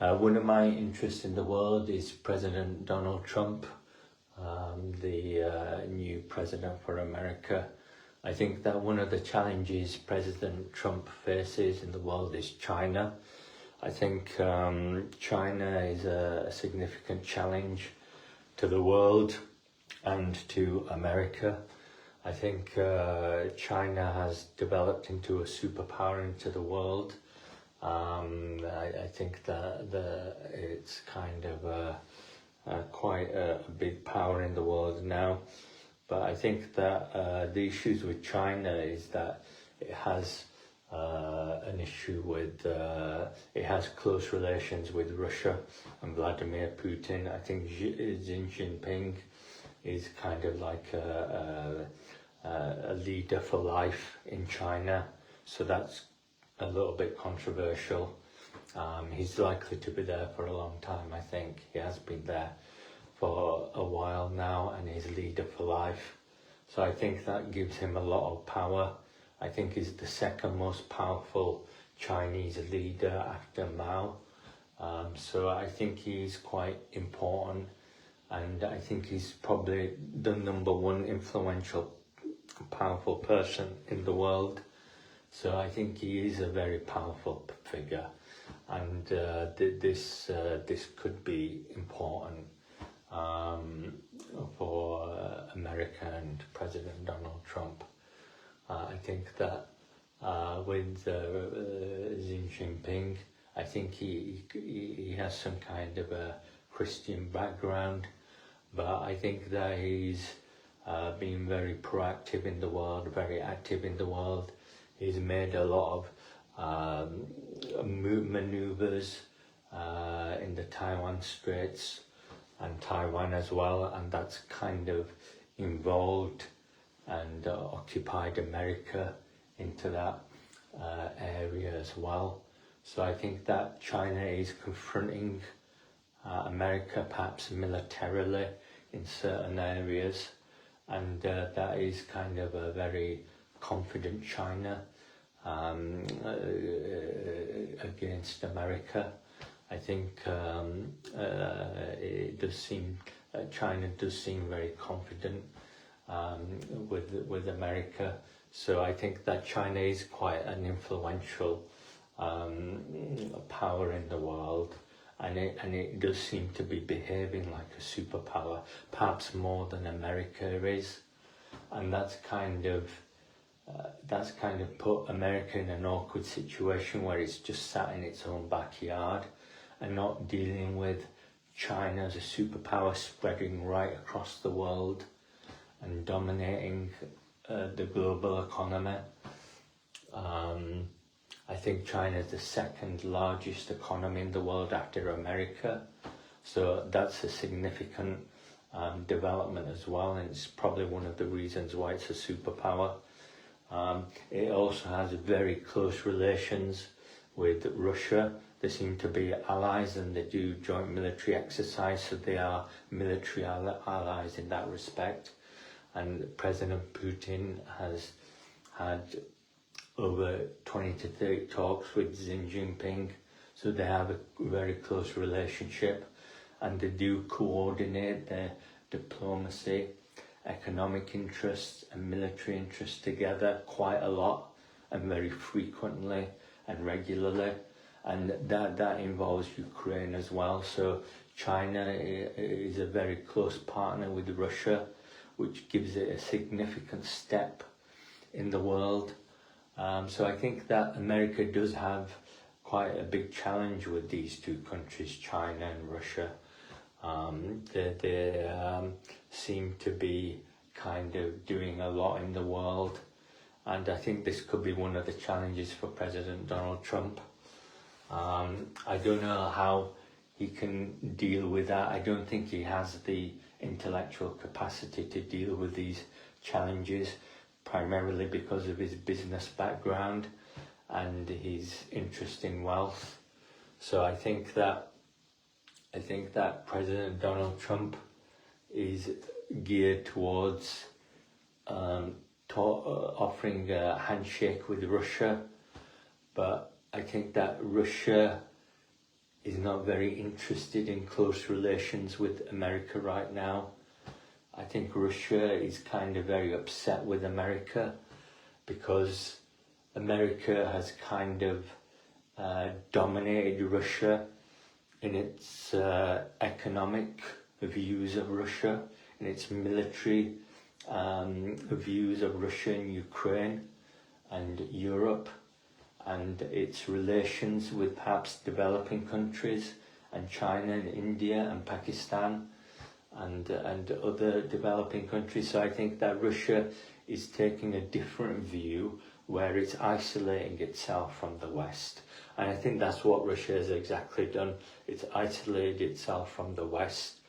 One of my interests in the world is President Donald Trump, the new president for America. I think that one of the challenges President Trump faces in the world is China. I think China is a significant challenge to the world and to America. I think China has developed into a superpower into the world. I think that it's kind of quite a big power in the world now. But I think that the issues with China is that it has an issue with, it has close relations with Russia and Vladimir Putin. I think Xi Jinping is kind of like a leader for life in China, so that's a little bit controversial. He's likely to be there for a long time. I think he has been there for a while now, and he's leader for life. So I think that gives him a lot of power. I think he's the second most powerful Chinese leader after Mao. So I think he's quite important, and I think he's probably the number one influential, powerful person in the world. So I think he is a very powerful figure, and this could be important for America and President Donald Trump. I think that with Xi Jinping, I think he has some kind of a Christian background, but I think that he's been very proactive in the world, very active in the world. He's made a lot of maneuvers in the Taiwan Straits and Taiwan as well, and that's kind of involved and occupied America into that area as well. So I think that China is confronting America perhaps militarily in certain areas, and that is kind of a very confident China against America. I think it does seem China does seem very confident with America. So I think that China is quite an influential power in the world, and it does seem to be behaving like a superpower, perhaps more than America is, and that's kind of put America in an awkward situation where it's just sat in its own backyard and not dealing with China as a superpower spreading right across the world and dominating the global economy. I think China is the second largest economy in the world after America, so that's a significant development as well, and it's probably one of the reasons why it's a superpower. It also has very close relations with Russia. They seem to be allies, and they do joint military exercise, so they are military allies in that respect. And President Putin has had over 20 to 30 talks with Xi Jinping, so they have a very close relationship, and they do coordinate their diplomacy, economic interests and military interests together quite a lot and very frequently and regularly, and that involves Ukraine as well. So China is a very close partner with Russia, which gives it a significant step in the world. So I think that America does have quite a big challenge with these two countries, China and Russia. They seem to be kind of doing a lot in the world, and I think this could be one of the challenges for President Donald Trump. I don't know how he can deal with that. I don't think he has the intellectual capacity to deal with these challenges, primarily because of his business background and his interest in wealth. So I think that President Donald Trump is geared towards offering a handshake with Russia, but I think that Russia is not very interested in close relations with America right now. I think Russia is kind of very upset with America because America has kind of dominated Russia in its economic views of Russia, in its military views of Russia and Ukraine and Europe, and its relations with perhaps developing countries and China and India and Pakistan and other developing countries. So I think that Russia is taking a different view where it's isolating itself from the West. And I think that's what Russia has exactly done. It's isolated itself from the West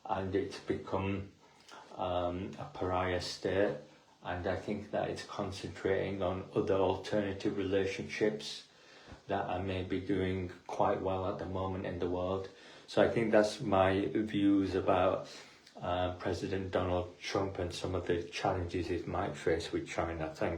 and it's become a pariah state. And I think that it's concentrating on other alternative relationships that are maybe doing quite well at the moment in the world. So I think that's my views about President Donald Trump and some of the challenges it might face with China. Thank you.